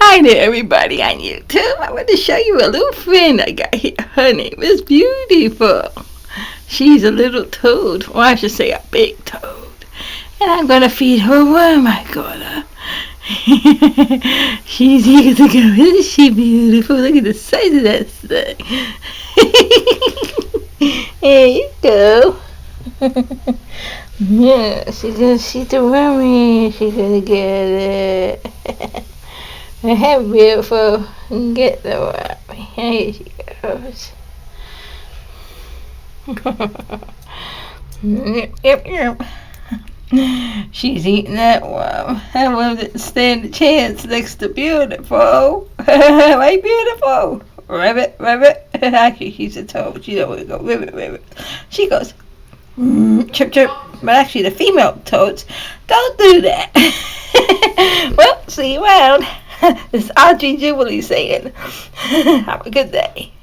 Hi there, everybody on YouTube. I want to show you a little friend I got here. Her name is Beautiful. She's a little toad, or I should say a big toad. And I'm going to feed her a worm I got her. She's eager to go. Isn't she beautiful? Look at the size of that thing. There you go. Yeah, she's going to see the worm. She's going to get it. Hey, Beautiful, get the worm. Here she goes. Yep. She's eating that worm. That worm didn't stand a chance next to Beautiful. Right, Beautiful? Ribbit. Actually, she's a toad. She don't want to go ribbit. She goes, chirp. But actually, the female toads don't do that. Well, see you around. This is Audrey Jubilee saying, have a good day.